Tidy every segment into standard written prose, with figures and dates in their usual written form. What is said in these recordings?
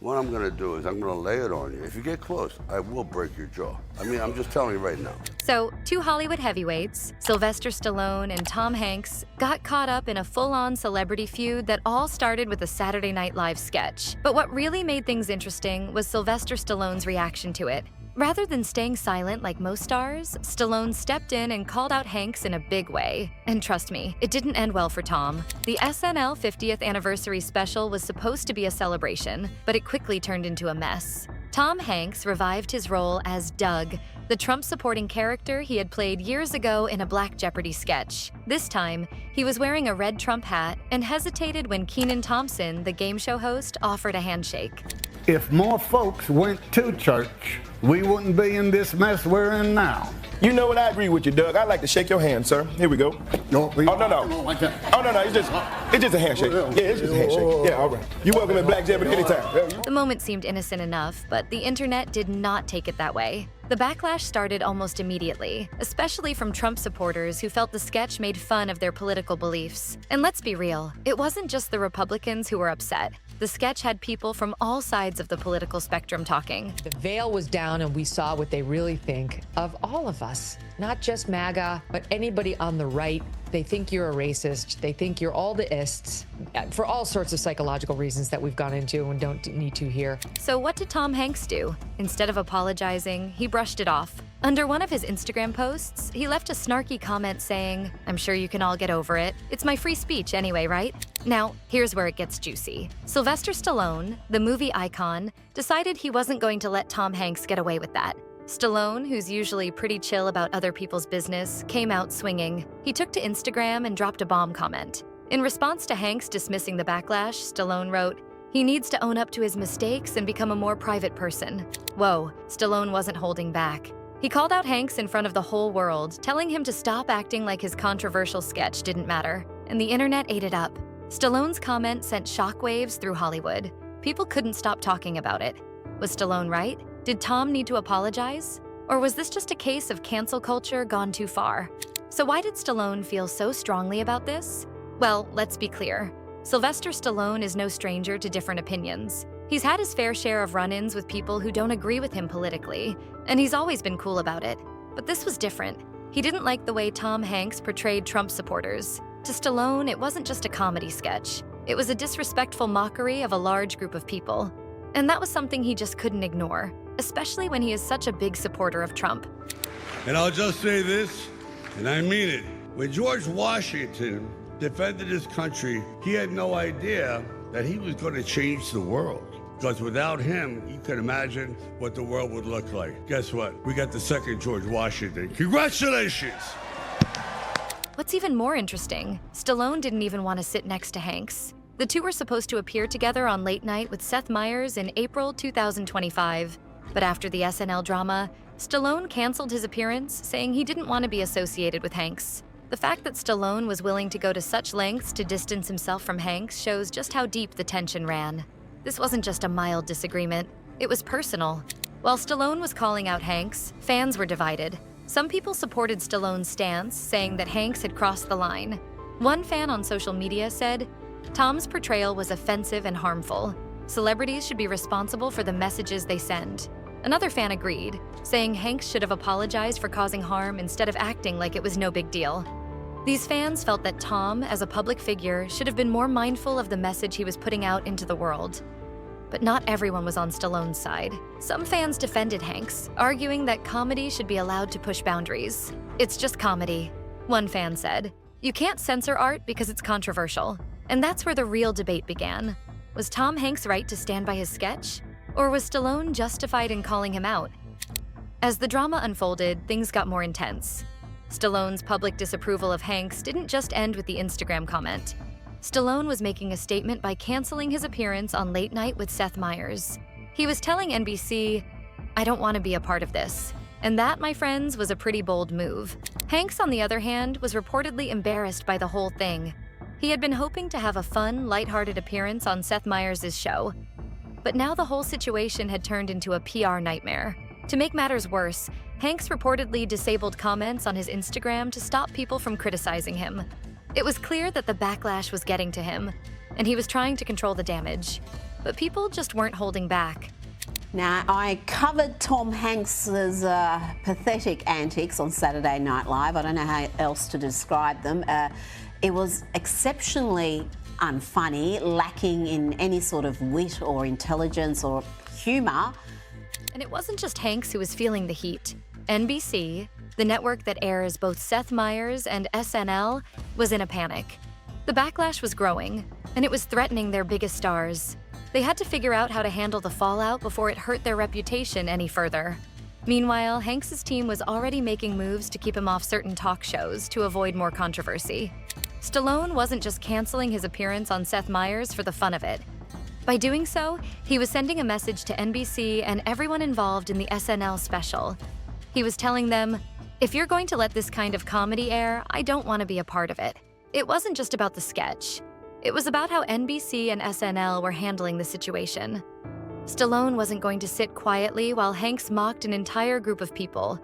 what I'm gonna do is I'm gonna lay it on you. If you get close, I will break your jaw. I mean, I'm just telling you right now. So, two Hollywood heavyweights, Sylvester Stallone and Tom Hanks, got caught up in a full-on celebrity feud that all started with a Saturday Night Live sketch. But what really made things interesting was Sylvester Stallone's reaction to it. Rather than staying silent like most stars, Stallone stepped in and called out Hanks in a big way. And trust me, it didn't end well for Tom. The SNL 50th anniversary special was supposed to be a celebration, but it quickly turned into a mess. Tom Hanks revived his role as Doug, the Trump-supporting character he had played years ago in a Black Jeopardy sketch. This time, he was wearing a red Trump hat and hesitated when Kenan Thompson, the game show host, offered a handshake. If more folks went to church, we wouldn't be in this mess we're in now. You know what? I agree with you, Doug. I'd like to shake your hand, sir. Here we go. No, Oh, no. Like that. Oh, no, it's just a handshake. Yeah, it's just a handshake. Yeah, all right. You're welcome in Black Jeopardy anytime. The moment seemed innocent enough, but the internet did not take it that way. The backlash started almost immediately, especially from Trump supporters who felt the sketch made fun of their political beliefs. And let's be real, it wasn't just the Republicans who were upset. The sketch had people from all sides of the political spectrum talking. The veil was down and we saw what they really think of all of us, not just MAGA, but anybody on the right. They think you're a racist. They think you're all the ists for all sorts of psychological reasons that we've gone into and don't need to here. So what did Tom Hanks do? Instead of apologizing, he brushed it off. Under one of his Instagram posts, he left a snarky comment saying, "I'm sure you can all get over it. It's my free speech anyway, right?" Now, here's where it gets juicy. Sylvester Stallone, the movie icon, decided he wasn't going to let Tom Hanks get away with that. Stallone, who's usually pretty chill about other people's business, came out swinging. He took to Instagram and dropped a bomb comment. In response to Hanks dismissing the backlash, Stallone wrote, "He needs to own up to his mistakes and become a more private person." Whoa, Stallone wasn't holding back. He called out Hanks in front of the whole world, telling him to stop acting like his controversial sketch didn't matter. And the internet ate it up. Stallone's comment sent shockwaves through Hollywood. People couldn't stop talking about it. Was Stallone right? Did Tom need to apologize? Or was this just a case of cancel culture gone too far? So why did Stallone feel so strongly about this? Well, let's be clear. Sylvester Stallone is no stranger to different opinions. He's had his fair share of run-ins with people who don't agree with him politically, and he's always been cool about it. But this was different. He didn't like the way Tom Hanks portrayed Trump supporters. To Stallone, it wasn't just a comedy sketch. It was a disrespectful mockery of a large group of people. And that was something he just couldn't ignore, especially when he is such a big supporter of Trump. And I'll just say this, and I mean it. When George Washington defended his country, he had no idea that he was going to change the world. Because without him, you can imagine what the world would look like. Guess what? We got the second George Washington. Congratulations! What's even more interesting, Stallone didn't even want to sit next to Hanks. The two were supposed to appear together on Late Night with Seth Meyers in April 2025. But after the SNL drama, Stallone canceled his appearance, saying he didn't want to be associated with Hanks. The fact that Stallone was willing to go to such lengths to distance himself from Hanks shows just how deep the tension ran. This wasn't just a mild disagreement, it was personal. While Stallone was calling out Hanks, fans were divided. Some people supported Stallone's stance, saying that Hanks had crossed the line. One fan on social media said, "Tom's portrayal was offensive and harmful. Celebrities should be responsible for the messages they send." Another fan agreed, saying Hanks should have apologized for causing harm instead of acting like it was no big deal. These fans felt that Tom, as a public figure, should have been more mindful of the message he was putting out into the world. But not everyone was on Stallone's side. Some fans defended Hanks, arguing that comedy should be allowed to push boundaries. "It's just comedy," one fan said. "You can't censor art because it's controversial." And that's where the real debate began. Was Tom Hanks right to stand by his sketch? Or was Stallone justified in calling him out? As the drama unfolded, things got more intense. Stallone's public disapproval of Hanks didn't just end with the Instagram comment. Stallone was making a statement by canceling his appearance on Late Night with Seth Meyers. He was telling NBC, "I don't want to be a part of this." And that, my friends, was a pretty bold move. Hanks, on the other hand, was reportedly embarrassed by the whole thing. He had been hoping to have a fun, lighthearted appearance on Seth Meyers' show. But now the whole situation had turned into a PR nightmare. To make matters worse, Hanks reportedly disabled comments on his Instagram to stop people from criticizing him. It was clear that the backlash was getting to him, and he was trying to control the damage. but people just weren't holding back. Now, I covered Tom Hanks's pathetic antics on Saturday Night Live. I don't know how else to describe them. It was exceptionally unfunny, lacking in any sort of wit or intelligence or humour. And it wasn't just Hanks who was feeling the heat. NBC, the network that airs both Seth Meyers and SNL, was in a panic. The backlash was growing, and it was threatening their biggest stars. They had to figure out how to handle the fallout before it hurt their reputation any further. Meanwhile, Hanks's team was already making moves to keep him off certain talk shows to avoid more controversy. Stallone wasn't just canceling his appearance on Seth Meyers for the fun of it. By doing so, he was sending a message to NBC and everyone involved in the SNL special. He was telling them, "If you're going to let this kind of comedy air, I don't want to be a part of it." It wasn't just about the sketch. It was about how NBC and SNL were handling the situation. Stallone wasn't going to sit quietly while Hanks mocked an entire group of people.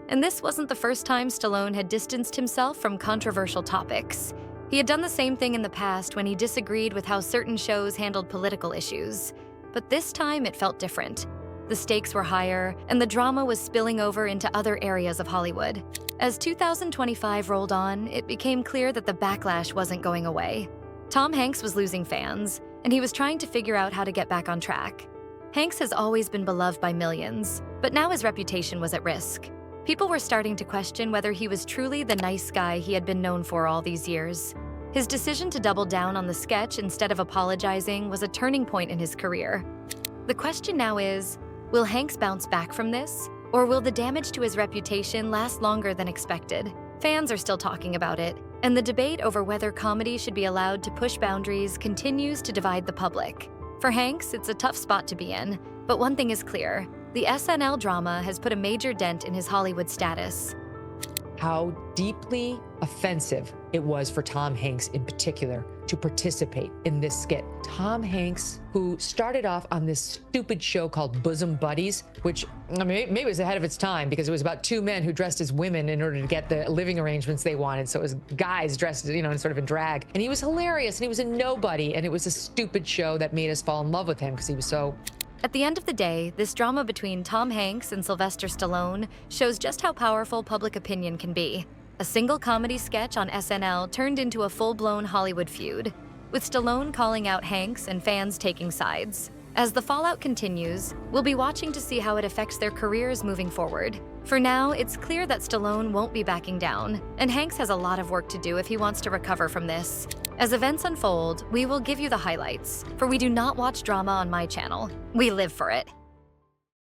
And this wasn't the first time Stallone had distanced himself from controversial topics. He had done the same thing in the past when he disagreed with how certain shows handled political issues. But this time it felt different. The stakes were higher, and the drama was spilling over into other areas of Hollywood. As 2025 rolled on, it became clear that the backlash wasn't going away. Tom Hanks was losing fans, and he was trying to figure out how to get back on track. Hanks has always been beloved by millions, but now his reputation was at risk. People were starting to question whether he was truly the nice guy he had been known for all these years. His decision to double down on the sketch instead of apologizing was a turning point in his career. The question now is, will Hanks bounce back from this? Or will the damage to his reputation last longer than expected? Fans are still talking about it, and the debate over whether comedy should be allowed to push boundaries continues to divide the public. For Hanks, it's a tough spot to be in, but one thing is clear. The SNL drama has put a major dent in his Hollywood status. How deeply offensive it was for Tom Hanks in particular to participate in this skit. Tom Hanks, who started off on this stupid show called Bosom Buddies, which maybe was ahead of its time because it was about two men who dressed as women in order to get the living arrangements they wanted. So it was guys dressed, sort of in drag. And he was hilarious and he was a nobody. And it was a stupid show that made us fall in love with him because he was so... At the end of the day, this drama between Tom Hanks and Sylvester Stallone shows just how powerful public opinion can be. A single comedy sketch on SNL turned into a full-blown Hollywood feud, with Stallone calling out Hanks and fans taking sides. As the fallout continues, we'll be watching to see how it affects their careers moving forward. For now, it's clear that Stallone won't be backing down, and Hanks has a lot of work to do if he wants to recover from this. As events unfold, we will give you the highlights, for we do not watch drama on my channel. We live for it.